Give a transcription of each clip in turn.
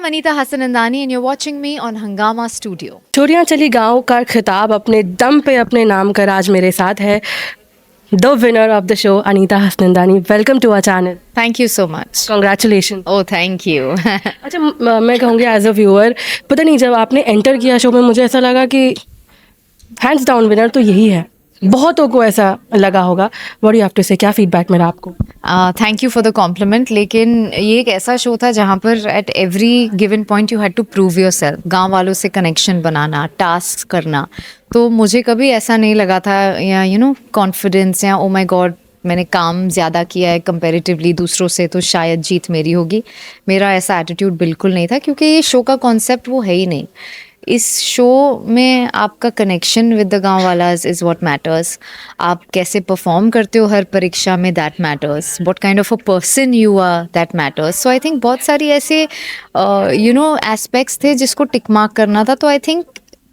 Anita Hassanandani and you're watching me on Hangama Studio. चोरियां चली गांव का खिताब अपने दम पे अपने नाम कर आज मेरे साथ है the winner of the show Anita Hasnandani. Welcome to our channel. Thank you so much. Congratulation. Oh, thank you. अच्छा मैं कहूँगी एज अ व्यूअर, पता नहीं जब आपने एंटर किया शो में मुझे ऐसा लगा कि हैंड्स डाउन विनर तो यही है. बहुतों को ऐसा लगा होगा. What do you have to say, क्या फीडबैक मिला आपको? Thank you for the compliment. लेकिन ये एक ऐसा शो था जहाँ पर at every given point you had to prove yourself. गाँव वालों से कनेक्शन बनाना, टास्क करना. तो मुझे कभी ऐसा नहीं लगा था या कॉन्फिडेंस या ओ माई गॉड मैंने काम ज़्यादा किया है कंपैरेटिवली दूसरों से तो शायद जीत मेरी होगी. मेरा ऐसा एटीट्यूड बिल्कुल नहीं था, क्योंकि ये शो का कॉन्सेप्ट वो है ही नहीं. इस शो में आपका कनेक्शन विद द गाँव वालाज इज़ व्हाट मैटर्स. आप कैसे परफॉर्म करते हो हर परीक्षा में, that matters. What kind of a person you are, that matters. So I think बहुत सारी ऐसे एस्पेक्ट्स थे जिसको टिक मार्क करना था. तो I think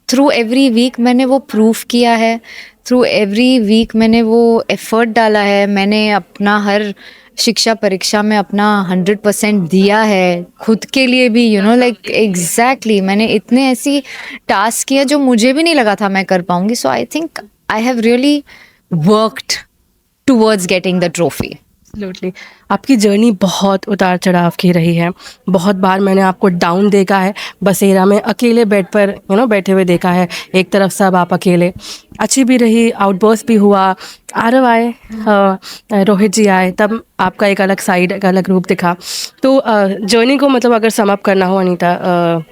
through every week मैंने वो प्रूफ किया है. थ्रू एवरी वीक मैंने वो एफर्ट डाला है. मैंने अपना हर शिक्षा परीक्षा में अपना 100% दिया है, खुद के लिए भी लाइक एग्जैक्टली मैंने इतने ऐसी टास्क किया जो मुझे भी नहीं लगा था मैं कर पाऊंगी. So I think I have really worked towards getting the trophy. Absolutely. आपकी जर्नी बहुत उतार चढ़ाव की रही है. बहुत बार मैंने आपको डाउन देखा है, बसेरा में अकेले बेड पर बैठे हुए देखा है. एक तरफ सब आप अकेले. अच्छी भी रही, आउटबर्स्ट भी हुआ. आरव आए, रोहित जी आए, तब आपका एक अलग साइड, एक अलग रूप दिखा. तो जर्नी को मतलब अगर सम अप करना हो अनीता,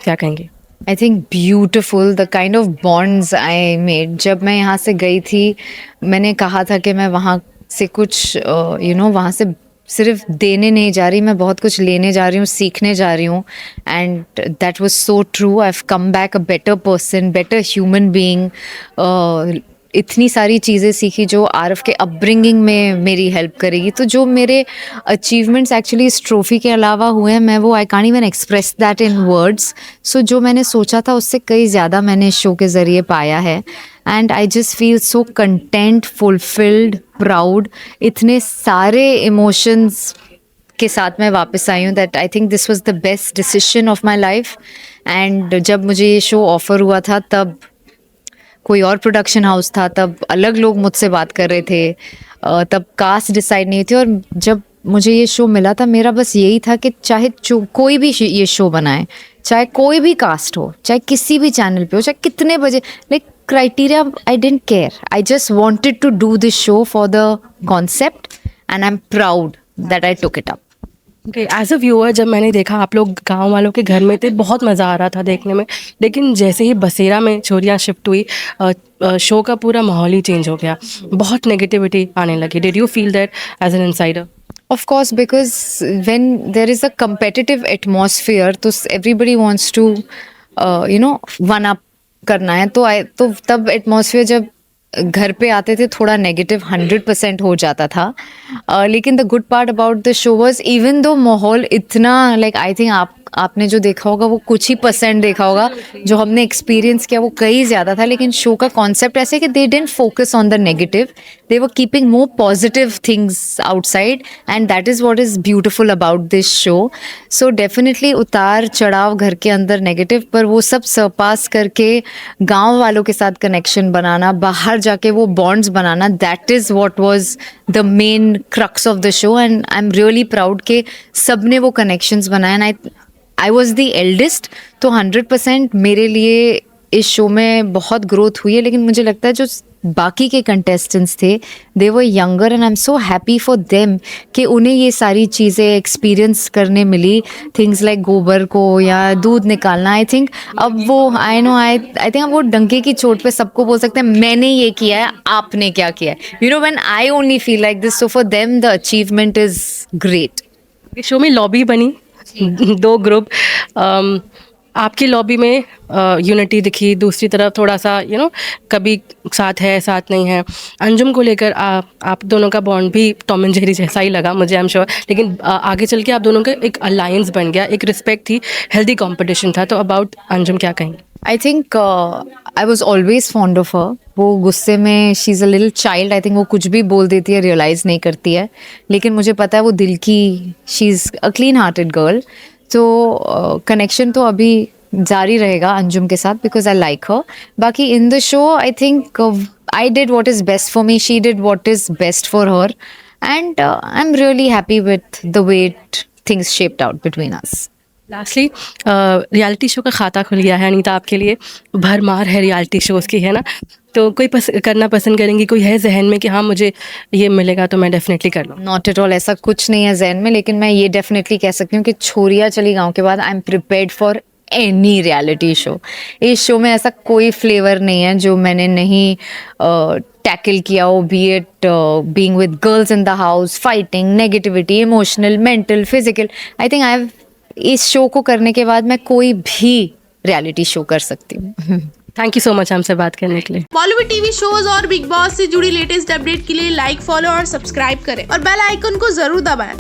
क्या कहेंगे? I think beautiful the kind of bonds I made. जब मैं यहाँ से गई थी मैंने कहा था कि मैं वहाँ से कुछ वहाँ से सिर्फ देने नहीं जा रही, मैं बहुत कुछ लेने जा रही हूँ, सीखने जा रही हूँ. And that was so true. I have come back a better person, better human being. इतनी सारी चीज़ें सीखी जो आरव के अपब्रिंगिंग में मेरी हेल्प करेगी. तो जो मेरे अचीवमेंट्स एक्चुअली इस ट्रॉफी के अलावा हुए हैं, मैं वो I can't even express that in words. So जो मैंने सोचा था उससे कई ज़्यादा मैंने इस शो के ज़रिए पाया है. And I just feel so content, fulfilled, proud. इतने सारे इमोशंस के साथ मैं वापस आई हूँ that I think this was the best decision of my life. And जब मुझे ये शो ऑफर हुआ था तब कोई और प्रोडक्शन हाउस था, तब अलग लोग मुझसे बात कर रहे थे, तब कास्ट डिसाइड नहीं थी. और जब मुझे ये शो मिला था मेरा बस यही था कि चाहे कोई भी ये शो बनाए, चाहे कोई भी कास्ट हो, चाहे किसी भी चैनल पे हो, चाहे कितने बजे, like criteria I didn't care. I just wanted to do this show for the concept and I am proud that I took it up. Okay. As a viewer जब मैंने देखा आप लोग गांव वालों के घर में थे, बहुत मज़ा आ रहा था देखने में. लेकिन जैसे ही बसेरा में चोरियां शिफ्ट हुई, शो का पूरा माहौल ही चेंज हो गया. बहुत नेगेटिविटी आने लगी. Did you feel that as an insider? Of course, because when there is a competitive atmosphere, तो everybody wants to, one up करना है. तो तब एटमॉस्फेयर जब घर पे आते थे थोड़ा नेगेटिव 100% हो जाता था. लेकिन the good part about the show was even though माहौल इतना लाइक आई थिंक आपने जो देखा होगा वो कुछ ही % देखा होगा, जो हमने एक्सपीरियंस किया वो कई ज़्यादा था. लेकिन शो का कॉन्सेप्ट ऐसे कि they didn't focus on the negative, they were keeping more positive things outside. And that is what is beautiful about this show. So definitely उतार चढ़ाव घर के अंदर नेगेटिव, पर वो सब सरपास करके गाँव वालों के साथ कनेक्शन बनाना, बाहर जाके वो bonds banana, that is what was the main crux of the show. And I am really proud के सब ने वो कनेक्शंस बनाए. And I was the eldest, तो 100% मेरे लिए इस शो में बहुत ग्रोथ हुई है. लेकिन मुझे लगता है जो बाकी के कंटेस्टेंट्स थे they were younger and I am so happy for them कि उन्हें ये सारी चीज़ें एक्सपीरियंस करने मिली. थिंग्स लाइक गोबर को या दूध निकालना. आई थिंक अब वो आई थिंक अब वो डंके की चोट पे सबको बोल सकते हैं मैंने ये किया है, आपने क्या किया है. When I only feel like this, so for them the achievement is great. इस शो में लॉबी बनी, दो ग्रुप. आपकी लॉबी में यूनिटी दिखी, दूसरी तरफ थोड़ा सा कभी साथ है साथ नहीं है. अंजुम को लेकर आप दोनों का बॉन्ड भी टॉम एंड जेरी जैसा ही लगा मुझे, आई एम श्योर. लेकिन आगे चल के आप दोनों का एक अलायंस बन गया, एक रिस्पेक्ट थी, हेल्दी कंपटीशन था. तो अबाउट अंजुम क्या कहेंगे? आई think I was always fond of her. वो गुस्से में she is a little child. I think वो कुछ भी बोल देती है, रियलाइज़ नहीं करती है. लेकिन मुझे पता है वो दिल की, she is a clean hearted girl. तो कनेक्शन तो अभी जारी रहेगा अंजुम के साथ बिकॉज आई लाइक हर. बाकी in the show I think I did what is best for me, she did what is best for her, and I am really happy with the way things shaped out between us. Lastly reality show का खाता खुल गया है अनीता आपके लिए, भरमार है reality shows की, है ना? तो कोई करना पसंद करेंगी, कोई है जहन में कि हाँ मुझे ये मिलेगा तो मैं डेफिनेटली कर लूँ? नॉट एट ऑल, ऐसा कुछ नहीं है जहन में, लेकिन मैं ये डेफिनेटली कह सकती हूँ कि छोरिया चली गाँव के बाद I am prepared for any reality show. इस शो में ऐसा कोई फ्लेवर नहीं है जो मैंने नहीं टैकल किया हो, B it being with girls in the house, fighting, negativity, emotional, mental, physical. I think I have, इस शो को करने के बाद मैं कोई भी रियलिटी शो कर सकती हूँ. थैंक यू सो मच हमसे बात करने के लिए. बॉलीवुड टीवी शोज और बिग बॉस से जुड़ी लेटेस्ट अपडेट के लिए लाइक, फॉलो और सब्सक्राइब करें और बेल आइकन को जरूर दबाएं.